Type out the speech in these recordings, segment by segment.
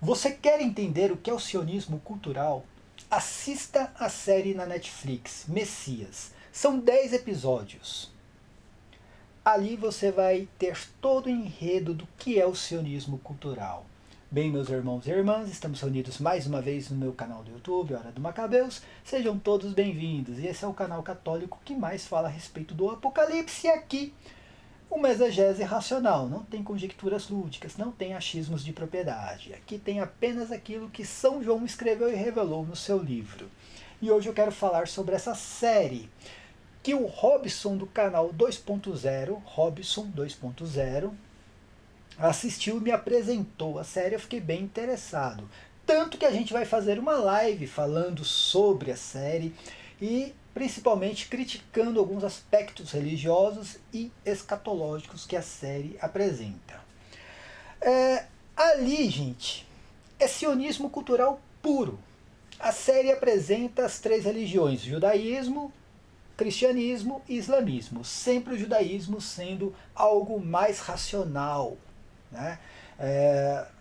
Você quer entender o que é o sionismo cultural? Assista a série na Netflix, Messias. São 10 episódios. Ali você vai ter todo o enredo do que é o sionismo cultural. Bem, meus irmãos e irmãs, estamos reunidos mais uma vez no meu canal do YouTube, Hora do Macabeus. Sejam todos bem-vindos. E esse é o canal católico que mais fala a respeito do Apocalipse. E aqui, uma exegese racional. Não tem conjecturas lúdicas, não tem achismos de propriedade. Aqui tem apenas aquilo que São João escreveu e revelou no seu livro. E hoje eu quero falar sobre essa série que o Robson do canal 2.0, Robson 2.0, assistiu e me apresentou a série. Eu fiquei bem interessado. Tanto que a gente vai fazer uma live falando sobre a série e principalmente criticando alguns aspectos religiosos e escatológicos que a série apresenta. Ali, gente, é sionismo cultural puro. A série apresenta as três religiões: judaísmo, cristianismo e islamismo. Sempre o judaísmo sendo algo mais racional, né?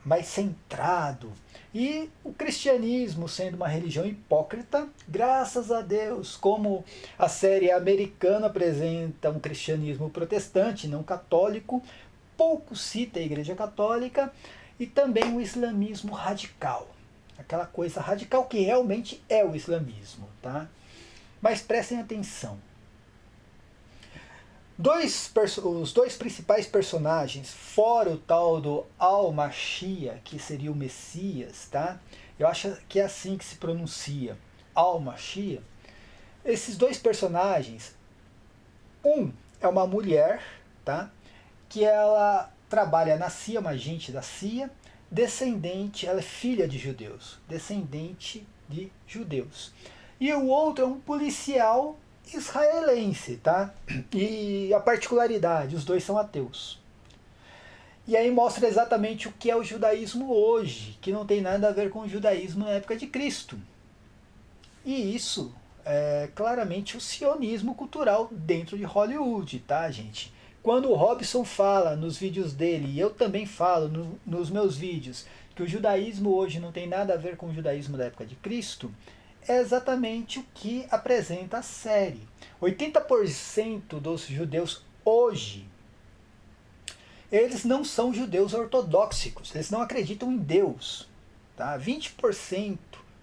Mais centrado. E o cristianismo sendo uma religião hipócrita, graças a Deus, como a série americana apresenta um cristianismo protestante, não católico, pouco cita a Igreja Católica, e também o islamismo radical. Aquela coisa radical que realmente é o islamismo, tá? Mas prestem atenção. Os dois principais personagens, fora o tal do Al-Mashiach, que seria o Messias, tá? Eu acho que é assim que se pronuncia, Al-Mashiach. Esses dois personagens, um é uma mulher, tá? Que ela trabalha na CIA, uma agente da CIA, descendente, ela é filha de judeus, descendente de judeus. E o outro é um policial israelense, tá? E a particularidade, os dois são ateus. E aí mostra exatamente o que é o judaísmo hoje, que não tem nada a ver com o judaísmo na época de Cristo. E isso é claramente o sionismo cultural dentro de Hollywood, tá, gente? Quando o Robson fala nos vídeos dele, e eu também falo nos meus vídeos, que o judaísmo hoje não tem nada a ver com o judaísmo da época de Cristo, é exatamente o que apresenta a série. 80% dos judeus hoje, eles não são judeus ortodoxos, eles não acreditam em Deus. Tá? 20%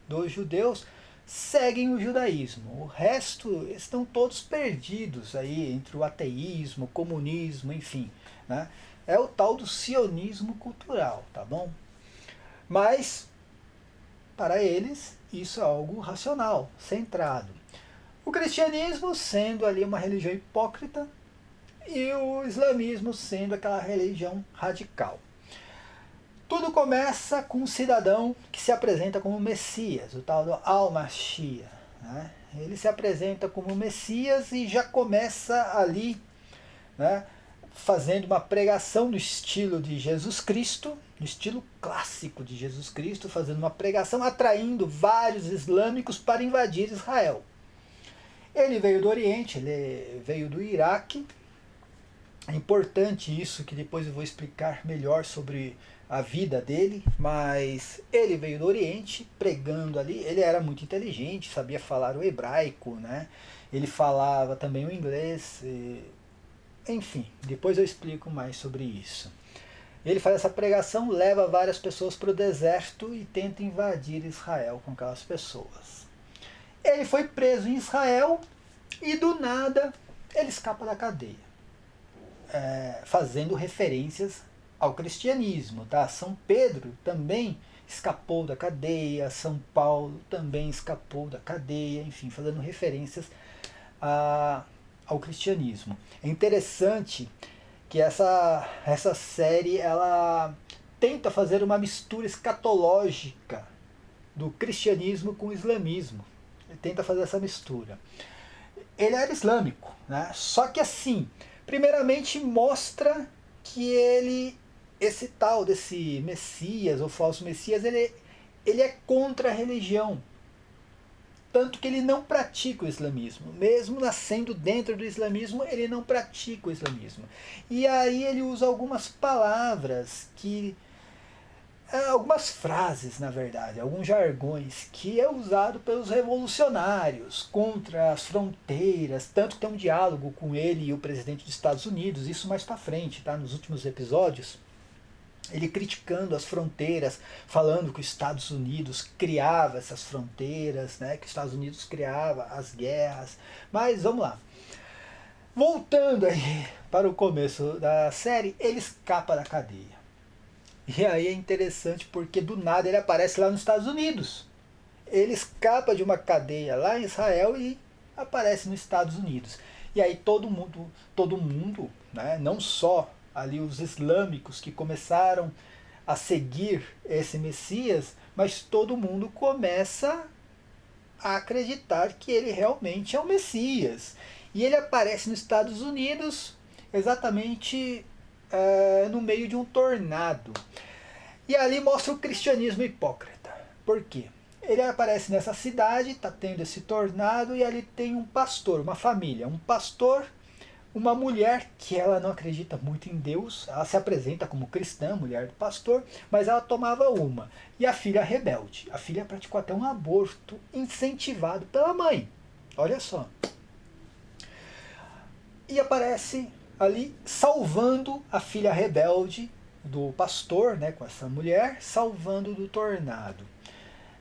dos judeus seguem o judaísmo. O resto estão todos perdidos aí entre o ateísmo, o comunismo, enfim. Né? É o tal do sionismo cultural, tá bom? Mas, para eles, isso é algo racional, centrado. O cristianismo sendo ali uma religião hipócrita e o islamismo sendo aquela religião radical. Tudo começa com um cidadão que se apresenta como Messias, o tal do Al-Mashiach. Né? Ele se apresenta como Messias e já começa ali, né, fazendo uma pregação no estilo de Jesus Cristo, no estilo clássico de Jesus Cristo, fazendo uma pregação atraindo vários islâmicos para invadir Israel. Ele veio do Oriente, ele veio do Iraque. É importante isso, que depois eu vou explicar melhor sobre a vida dele, mas ele veio do Oriente pregando ali. Ele era muito inteligente, sabia falar o hebraico, né? Ele falava também o inglês, enfim, depois eu explico mais sobre isso. Ele faz essa pregação, leva várias pessoas para o deserto e tenta invadir Israel com aquelas pessoas. Ele foi preso em Israel e do nada ele escapa da cadeia, fazendo referências ao cristianismo. Tá? São Pedro também escapou da cadeia, São Paulo também escapou da cadeia, enfim, fazendo referências ao cristianismo. É interessante que essa série ela tenta fazer uma mistura escatológica do cristianismo com o islamismo. Ele tenta fazer essa mistura. Ele era islâmico, né? Só que assim, primeiramente mostra que esse tal desse Messias ou falso Messias, ele é contra a religião. Tanto que ele não pratica o islamismo. Mesmo nascendo dentro do islamismo, ele não pratica o islamismo. E aí ele usa algumas palavras que algumas frases, na verdade, alguns jargões que é usado pelos revolucionários contra as fronteiras, tanto que tem um diálogo com ele e o presidente dos Estados Unidos, isso mais para frente, tá? Nos últimos episódios, ele criticando as fronteiras, falando que os Estados Unidos criava essas fronteiras, né? Que os Estados Unidos criava as guerras. Mas vamos lá. Voltando aí para o começo da série, ele escapa da cadeia. E aí é interessante porque do nada ele aparece lá nos Estados Unidos. Ele escapa de uma cadeia lá em Israel e aparece nos Estados Unidos. E aí todo mundo, né, não só ali os islâmicos que começaram a seguir esse Messias, mas todo mundo começa a acreditar que ele realmente é o Messias. E ele aparece nos Estados Unidos exatamente no meio de um tornado. E ali mostra o cristianismo hipócrita. Por quê? Ele aparece nessa cidade, está tendo esse tornado, e ali tem um pastor, uma família. Um pastor, uma mulher que ela não acredita muito em Deus, ela se apresenta como cristã, mulher do pastor, mas ela tomava uma. E a filha rebelde. A filha praticou até um aborto incentivado pela mãe. Olha só. E aparece ali salvando a filha rebelde do pastor, né, com essa mulher, salvando do tornado.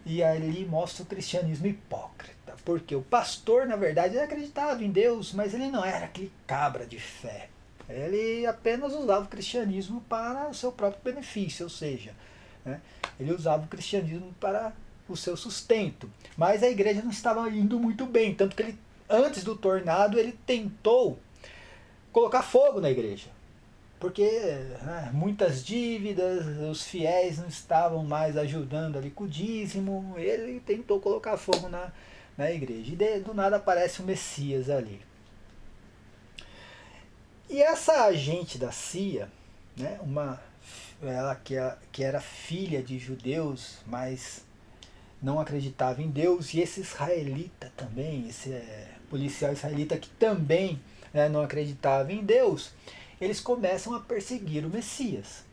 E ali mostra o cristianismo hipócrita, porque o pastor, na verdade, ele acreditava em Deus, mas ele não era aquele cabra de fé. Ele apenas usava o cristianismo para o seu próprio benefício, ou seja, né, ele usava o cristianismo para o seu sustento. Mas a igreja não estava indo muito bem, tanto que ele, antes do tornado, ele tentou colocar fogo na igreja, porque muitas dívidas, os fiéis não estavam mais ajudando ali com o dízimo, ele tentou colocar fogo na igreja, e do nada aparece o Messias ali. E essa agente da CIA, né, ela que era filha de judeus, mas não acreditava em Deus, e esse israelita também, esse policial israelita que também, né, não acreditava em Deus, eles começam a perseguir o Messias.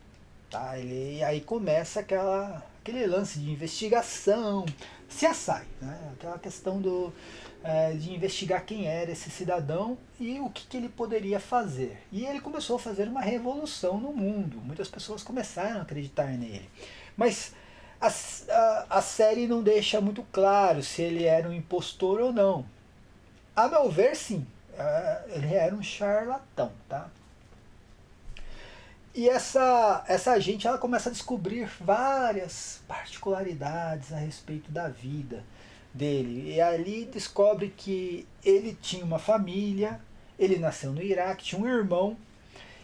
Tá? E aí começa aquele lance de investigação, CSI, né? Aquela questão de investigar quem era esse cidadão e o que ele poderia fazer. E ele começou a fazer uma revolução no mundo. Muitas pessoas começaram a acreditar nele. Mas a série não deixa muito claro se ele era um impostor ou não. A meu ver, sim. Ele era um charlatão, tá? E essa agente, ela começa a descobrir várias particularidades a respeito da vida dele. E ali descobre que ele tinha uma família, ele nasceu no Iraque, tinha um irmão,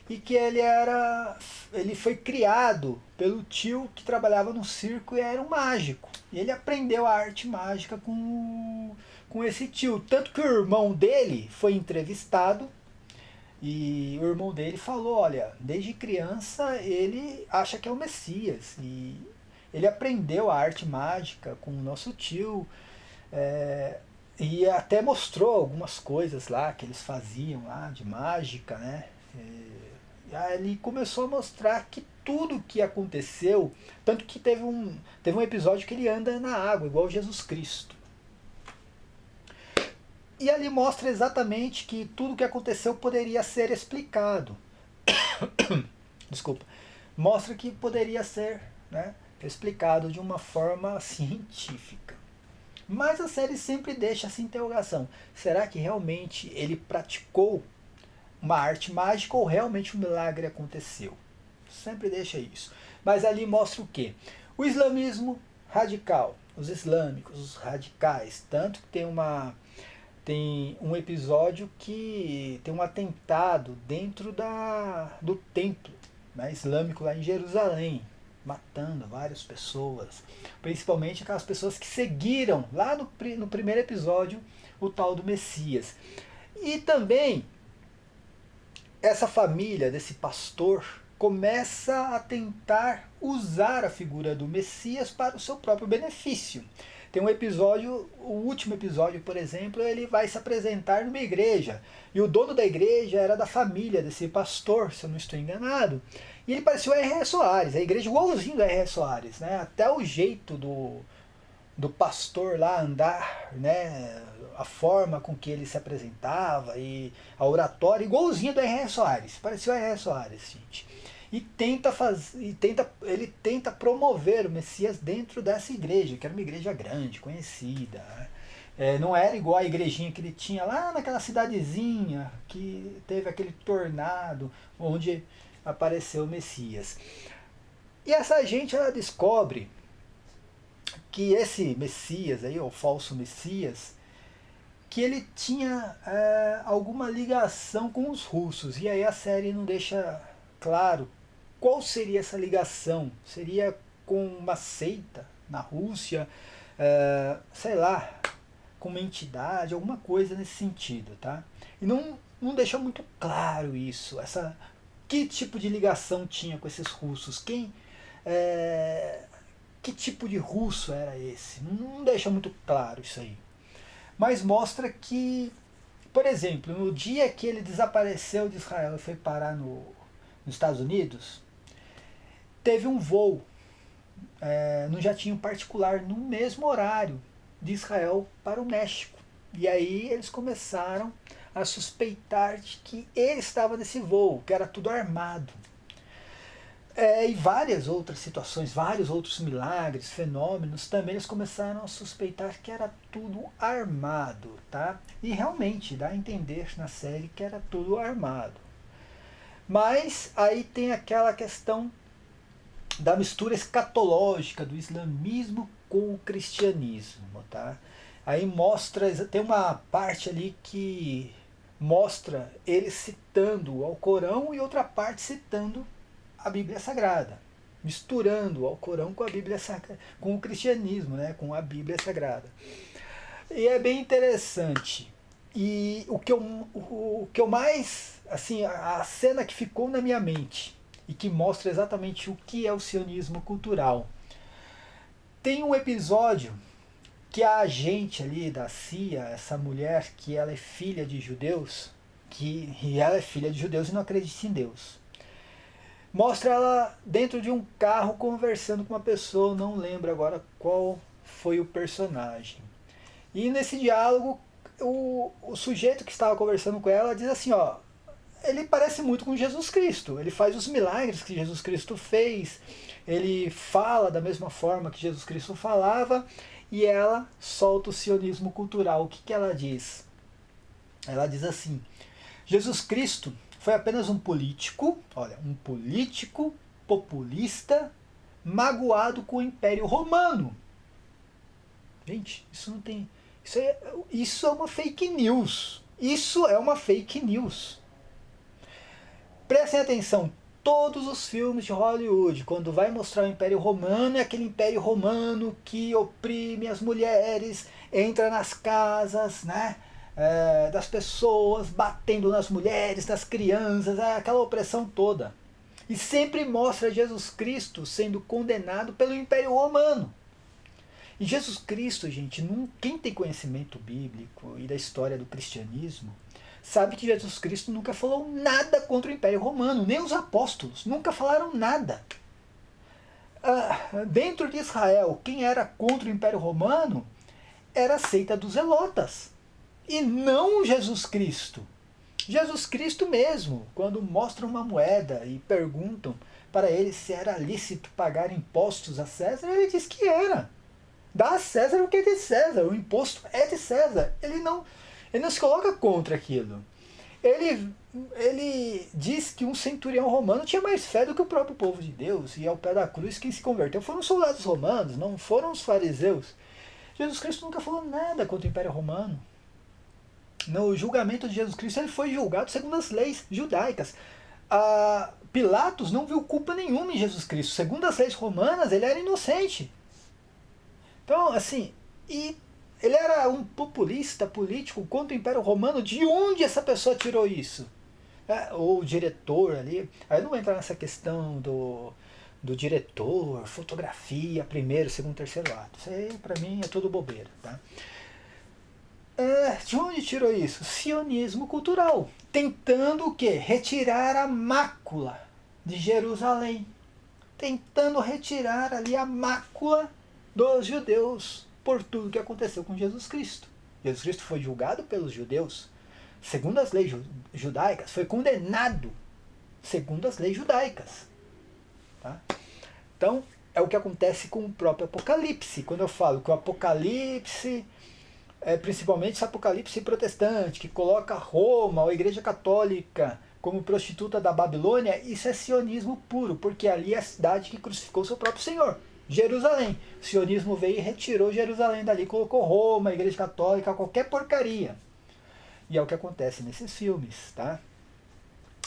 e que ele foi criado pelo tio que trabalhava no circo e era um mágico. E ele aprendeu a arte mágica com esse tio. Tanto que o irmão dele foi entrevistado e o irmão dele falou, olha, desde criança ele acha que é o Messias. E ele aprendeu a arte mágica com o nosso tio. E até mostrou algumas coisas lá que eles faziam lá de mágica, né? E aí ele começou a mostrar que tudo que aconteceu, tanto que teve um episódio que ele anda na água, igual Jesus Cristo. E ali mostra exatamente que tudo que aconteceu poderia ser explicado. Desculpa. Mostra que poderia ser, né, explicado de uma forma científica. Mas a série sempre deixa essa interrogação. Será que realmente ele praticou uma arte mágica ou realmente um milagre aconteceu? Sempre deixa isso. Mas ali mostra o quê? O islamismo radical, os islâmicos, os radicais. Tanto que tem um episódio que tem um atentado dentro do templo, né, islâmico lá em Jerusalém, matando várias pessoas, principalmente aquelas pessoas que seguiram lá no primeiro episódio o tal do Messias. E também essa família desse pastor começa a tentar usar a figura do Messias para o seu próprio benefício. Tem um episódio, o último episódio, por exemplo, ele vai se apresentar numa igreja. E o dono da igreja era da família desse pastor, se eu não estou enganado. E ele parecia o R.R. Soares, a igreja igualzinho do R.R. Soares, né? Até o jeito do pastor lá andar, né? A forma com que ele se apresentava e a oratória igualzinha do R.R. Soares, parecia o R.R. Soares, gente. Ele tenta promover o Messias dentro dessa igreja, que era uma igreja grande, conhecida, né? Não era igual a igrejinha que ele tinha lá naquela cidadezinha que teve aquele tornado onde apareceu o Messias. E essa gente, ela descobre que esse Messias aí, o falso Messias, que ele tinha alguma ligação com os russos. E aí a série não deixa claro qual seria essa ligação. Seria com uma seita na Rússia, sei lá, com uma entidade, alguma coisa nesse sentido, tá? E não deixa muito claro isso, que tipo de ligação tinha com esses russos, que tipo de russo era esse, não deixa muito claro isso aí. Mas mostra que, por exemplo, no dia que ele desapareceu de Israel e foi parar nos Estados Unidos, teve um voo num jatinho particular no mesmo horário de Israel para o México. E aí eles começaram a suspeitar de que ele estava nesse voo, que era tudo armado. E várias outras situações, vários outros milagres, fenômenos, também eles começaram a suspeitar que era tudo armado, tá? E realmente dá a entender na série que era tudo armado. Mas aí tem aquela questão da mistura escatológica do islamismo com o cristianismo, tá? Aí tem uma parte ali que mostra ele citando o Alcorão e outra parte citando a Bíblia Sagrada, misturando o Alcorão com a Bíblia Sagrada, com o cristianismo, né, com a Bíblia Sagrada. E é bem interessante. E o que eu mais, assim, a cena que ficou na minha mente e que mostra exatamente o que é o sionismo cultural. Tem um episódio que a agente ali da CIA, essa mulher que ela é filha de judeus, e ela é filha de judeus e não acredita em Deus. Mostra ela dentro de um carro conversando com uma pessoa, não lembro agora qual foi o personagem. E nesse diálogo, o sujeito que estava conversando com ela diz assim, ó, ele parece muito com Jesus Cristo, ele faz os milagres que Jesus Cristo fez, ele fala da mesma forma que Jesus Cristo falava, e ela solta o sionismo cultural. O que ela diz? Ela diz assim, Jesus Cristo foi apenas um político, olha, um político populista magoado com o Império Romano. Gente, isso não tem... Isso é uma fake news. Isso é uma fake news. Prestem atenção, todos os filmes de Hollywood, quando vai mostrar o Império Romano, é aquele Império Romano que oprime as mulheres, entra nas casas, né, das pessoas, batendo nas mulheres, nas crianças, aquela opressão toda. E sempre mostra Jesus Cristo sendo condenado pelo Império Romano. E Jesus Cristo, gente, quem tem conhecimento bíblico e da história do cristianismo, sabe que Jesus Cristo nunca falou nada contra o Império Romano, nem os apóstolos nunca falaram nada. Dentro de Israel, quem era contra o Império Romano era a seita dos Zelotas, e não Jesus Cristo. Jesus Cristo mesmo, quando mostram uma moeda e perguntam para ele se era lícito pagar impostos a César, ele diz que era. Dá a César o que é de César, o imposto é de César. Ele não se coloca contra aquilo. Ele diz que um centurião romano tinha mais fé do que o próprio povo de Deus, e ao pé da cruz quem se converteu foram os soldados romanos, não foram os fariseus. Jesus Cristo nunca falou nada contra o Império Romano. No julgamento de Jesus Cristo, ele foi julgado segundo as leis judaicas. Pilatos não viu culpa nenhuma em Jesus Cristo. Segundo as leis romanas, ele era inocente. Então, assim, ele era um populista político contra o Império Romano. De onde essa pessoa tirou isso? O diretor ali. Aí eu não vou entrar nessa questão do diretor, fotografia, primeiro, segundo, terceiro ato. Isso aí, pra mim, é tudo bobeira, tá? De onde tirou isso? Sionismo cultural. Tentando o quê? Retirar a mácula de Jerusalém, tentando retirar ali a mácula dos judeus por tudo que aconteceu com Jesus Cristo. Jesus Cristo foi julgado pelos judeus, segundo as leis judaicas, foi condenado segundo as leis judaicas. Tá? Então, é o que acontece com o próprio Apocalipse. Quando eu falo que o Apocalipse, principalmente esse Apocalipse protestante, que coloca Roma, ou a Igreja Católica, como prostituta da Babilônia, isso é sionismo puro, porque ali é a cidade que crucificou seu próprio Senhor, Jerusalém. O sionismo veio e retirou Jerusalém dali, colocou Roma, a Igreja Católica, qualquer porcaria. E é o que acontece nesses filmes, tá?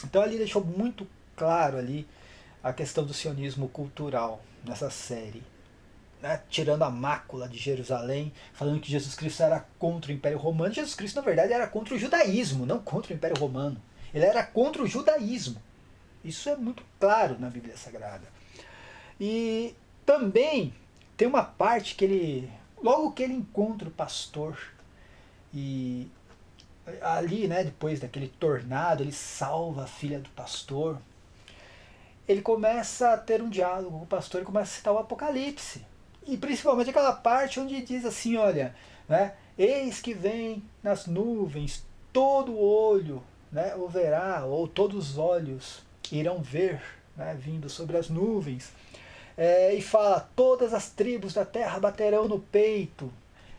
Então ali deixou muito claro ali a questão do sionismo cultural nessa série. Né? Tirando a mácula de Jerusalém, falando que Jesus Cristo era contra o Império Romano. Jesus Cristo, na verdade, era contra o judaísmo, não contra o Império Romano. Ele era contra o judaísmo. Isso é muito claro na Bíblia Sagrada. E também tem uma parte que ele, logo que ele encontra o pastor, e ali, né, depois daquele tornado, ele salva a filha do pastor. Ele começa a ter um diálogo com o pastor e começa a citar o Apocalipse. E principalmente aquela parte onde diz assim, olha, né, eis que vem nas nuvens, todo olho, né, o verá, ou todos os olhos irão ver, né, vindo sobre as nuvens. E fala, todas as tribos da terra baterão no peito.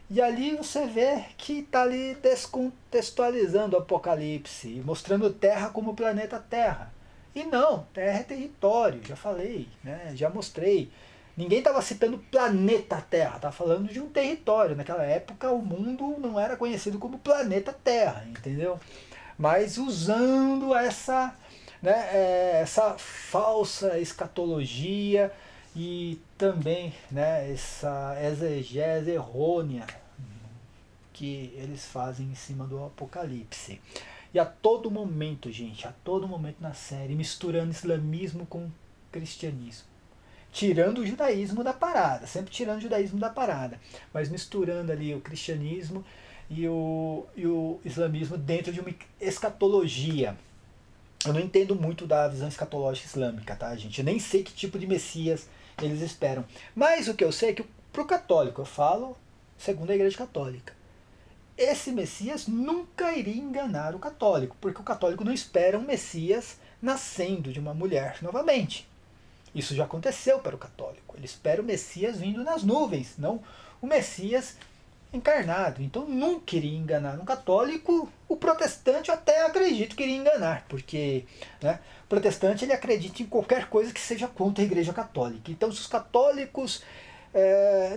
E ali você vê que está ali descontextualizando o Apocalipse, mostrando Terra como o planeta Terra. E não, Terra é território, já falei, né, já mostrei. Ninguém estava citando planeta Terra, estava falando de um território. Naquela época o mundo não era conhecido como planeta Terra, entendeu? Mas usando essa, né, essa falsa escatologia e também, né, essa exegese errônea que eles fazem em cima do Apocalipse. E a todo momento, gente, a todo momento na série, misturando islamismo com cristianismo. Tirando o judaísmo da parada, sempre tirando o judaísmo da parada, mas misturando ali o cristianismo e o islamismo dentro de uma escatologia. Eu não entendo muito da visão escatológica islâmica, tá, gente? Eu nem sei que tipo de Messias eles esperam. Mas o que eu sei é que para o católico, eu falo segundo a Igreja Católica, esse Messias nunca iria enganar o católico, porque o católico não espera um Messias nascendo de uma mulher novamente. Isso já aconteceu para o católico. Ele espera o Messias vindo nas nuvens, não o Messias encarnado. Então nunca iria enganar um católico. O protestante eu até acredito que iria enganar, porque, né, o protestante ele acredita em qualquer coisa que seja contra a Igreja Católica. Então se os católicos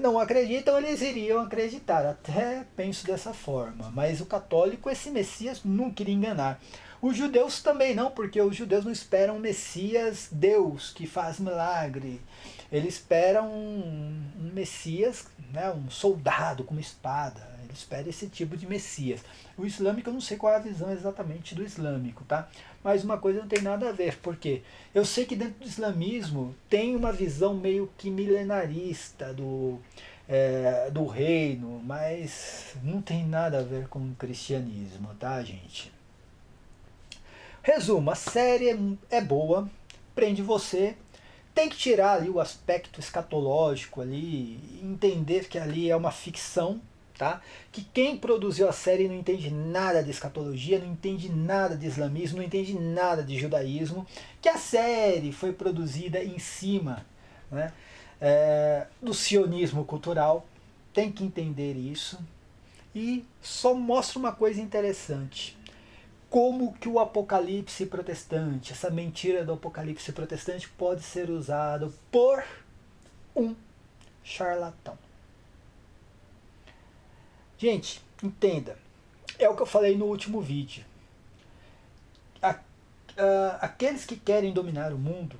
não acreditam, eles iriam acreditar. Até penso dessa forma. Mas o católico, esse Messias nunca iria enganar. Os judeus também não, porque os judeus não esperam um Messias Deus que faz milagre. Eles esperam um Messias, né, um soldado com uma espada. Eles esperam esse tipo de Messias. O islâmico eu não sei qual é a visão exatamente do islâmico, tá? Mas uma coisa não tem nada a ver, porque eu sei que dentro do islamismo tem uma visão meio que milenarista do reino, mas não tem nada a ver com o cristianismo, tá, gente? Resumo, a série é boa, prende você, tem que tirar ali o aspecto escatológico ali, entender que ali é uma ficção, tá? Que quem produziu a série não entende nada de escatologia, não entende nada de islamismo, não entende nada de judaísmo, que a série foi produzida em cima, né, do sionismo cultural, tem que entender isso, e só mostra uma coisa interessante. Como que o apocalipse protestante, essa mentira do apocalipse protestante pode ser usado por um charlatão. Gente, entenda, é o que eu falei no último vídeo. Aqueles que querem dominar o mundo,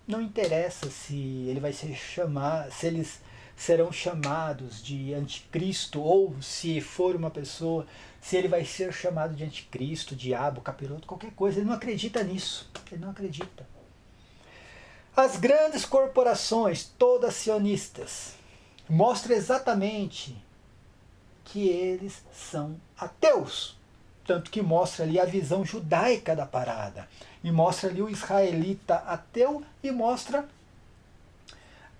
não interessa se ele vai ser se eles serão chamados de anticristo, ou se for uma pessoa, se ele vai ser chamado de anticristo, diabo, capiroto, qualquer coisa. Ele não acredita nisso. Ele não acredita. As grandes corporações, todas sionistas, mostram exatamente que eles são ateus. tanto que mostra ali a visão judaica da parada, e mostra ali o israelita ateu, e mostra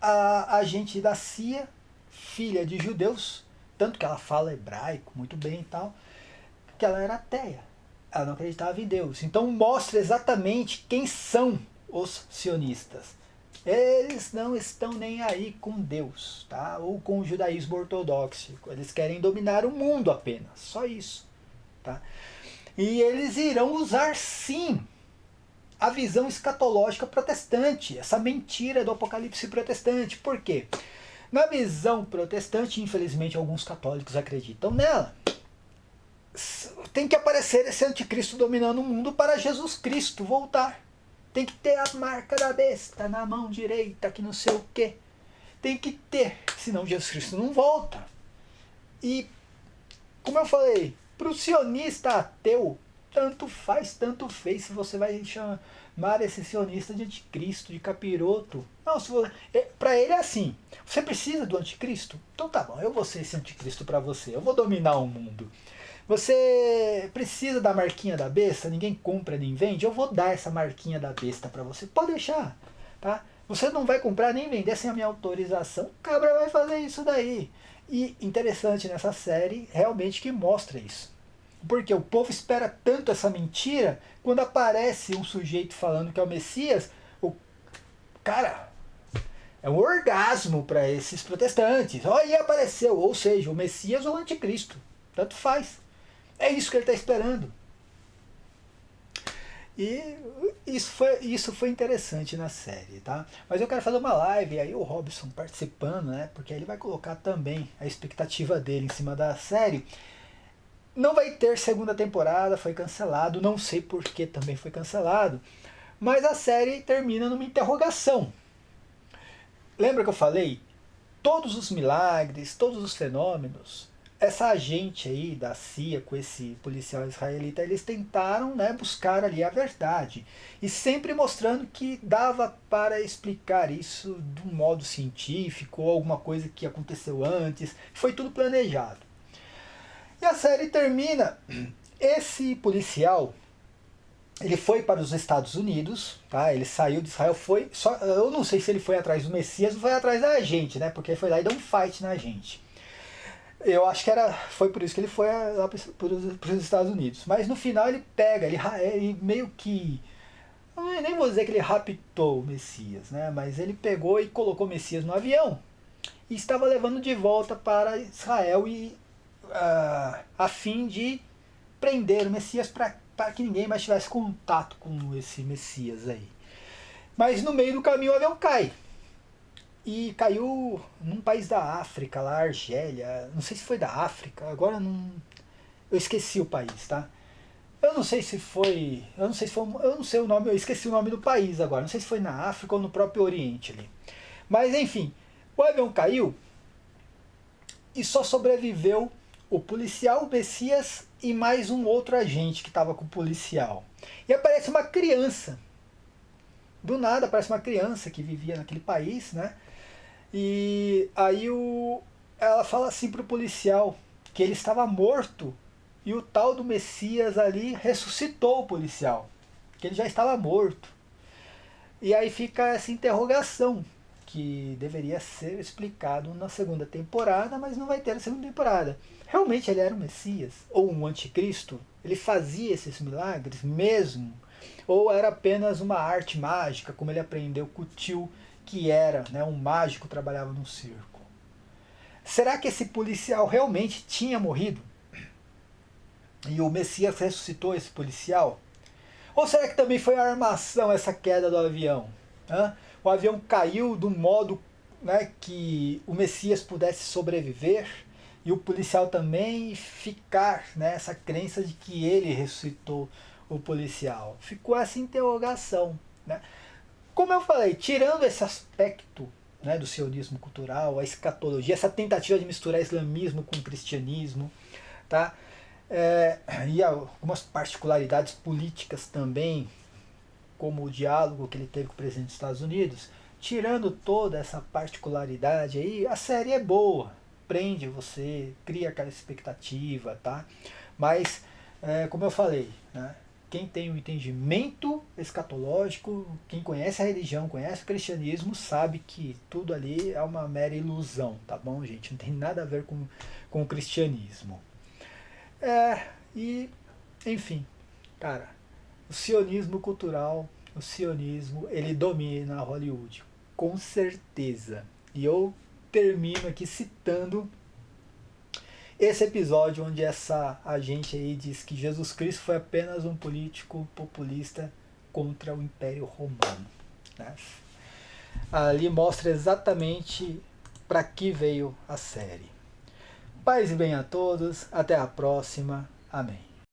a agente da CIA, filha de judeus, tanto que ela fala hebraico muito bem e tal, que ela era ateia, ela não acreditava em Deus. Então mostra exatamente quem são os sionistas. Eles não estão nem aí com Deus, tá? Ou com o judaísmo ortodoxo. Eles querem dominar o mundo apenas, só isso. Tá? E eles irão usar sim a visão escatológica protestante, essa mentira do apocalipse protestante. Por quê? Na visão protestante, infelizmente alguns católicos acreditam nela, tem que aparecer esse anticristo dominando o mundo para Jesus Cristo voltar. Tem que ter a marca da besta na mão direita, que não sei o quê. Tem que ter, senão Jesus Cristo não volta. E, como eu falei, para o sionista ateu, tanto faz, tanto fez se você vai chamar esse sionista de anticristo, de capiroto. Não, para ele é assim, você precisa do anticristo? Então tá bom, eu vou ser esse anticristo para você, eu vou dominar o mundo. Você precisa da marquinha da besta, ninguém compra nem vende, eu vou dar essa marquinha da besta para você, pode deixar, tá? Você não vai comprar nem vender sem a minha autorização, o cabra vai fazer isso daí. E interessante nessa série, realmente, que mostra isso. Porque o povo espera tanto essa mentira, quando aparece um sujeito falando que é o Messias, o cara, é um orgasmo para esses protestantes. Olha, apareceu, ou seja, o Messias ou o anticristo, tanto faz. É isso que ele está esperando. E isso foi interessante na série, tá? Mas eu quero fazer uma live, aí o Robson participando, né? Porque aí ele vai colocar também a expectativa dele em cima da série. Não vai ter segunda temporada, foi cancelado, não sei por que também foi cancelado. Mas a série termina numa interrogação. Lembra que eu falei? Todos os milagres, todos os fenômenos, essa agente aí da CIA com esse policial israelita, eles tentaram, né, buscar ali a verdade. E sempre mostrando que dava para explicar isso de um modo científico, ou alguma coisa que aconteceu antes. Foi tudo planejado. E a série termina, esse policial, ele foi para os Estados Unidos, tá? Ele saiu de Israel, foi, só, eu não sei se ele foi atrás do Messias ou foi atrás da gente, né? Porque ele foi lá e deu um fight na gente. Eu acho que foi por isso que ele foi lá para os Estados Unidos. Mas no final ele pega, ele meio que... nem vou dizer que ele raptou o Messias, né? Mas ele pegou e colocou o Messias no avião e estava levando de volta para Israel a fim de prender o Messias para que ninguém mais tivesse contato com esse Messias aí. Mas no meio do caminho o avião cai. E caiu num país da África, lá, Argélia. Não sei se foi da África, agora não. Eu esqueci o país, tá? Eu não sei se foi. Eu não sei o nome, eu esqueci o nome do país agora. Não sei se foi na África ou no próprio Oriente ali. Mas enfim, o avião caiu e só sobreviveu o policial, o Messias e mais um outro agente que estava com o policial. E aparece uma criança. Do nada aparece uma criança que vivia naquele país, né? E aí ela fala assim pro policial que ele estava morto e o tal do Messias ali ressuscitou o policial, que ele já estava morto. E aí fica essa interrogação que deveria ser explicado na segunda temporada, mas não vai ter a segunda temporada. Realmente ele era o Messias ou um anticristo? Ele fazia esses milagres mesmo? Ou era apenas uma arte mágica, como ele aprendeu com o tio, que era, né, um mágico, trabalhava no circo? Será que esse policial realmente tinha morrido? E o Messias ressuscitou esse policial? Ou será que também foi a armação, essa queda do avião? Hã? O avião caiu do modo, né, que o Messias pudesse sobreviver e o policial também ficar nessa crença de que ele ressuscitou o policial. Ficou essa interrogação, né? Como eu falei, tirando esse aspecto, né, do sionismo cultural, a escatologia, essa tentativa de misturar islamismo com cristianismo, tá? E algumas particularidades políticas também, como o diálogo que ele teve com o presidente dos Estados Unidos, tirando toda essa particularidade aí, a série é boa, prende você, cria aquela expectativa, tá? Mas como eu falei, né? Quem tem um entendimento escatológico, quem conhece a religião, conhece o cristianismo, sabe que tudo ali é uma mera ilusão, tá bom, gente? Não tem nada a ver com o cristianismo. E, enfim, cara, o sionismo cultural, o sionismo, ele domina Hollywood, com certeza. E eu termino aqui citando esse episódio onde essa agente aí diz que Jesus Cristo foi apenas um político populista contra o Império Romano. Né? Ali mostra exatamente para que veio a série. Paz e bem a todos, até a próxima. Amém.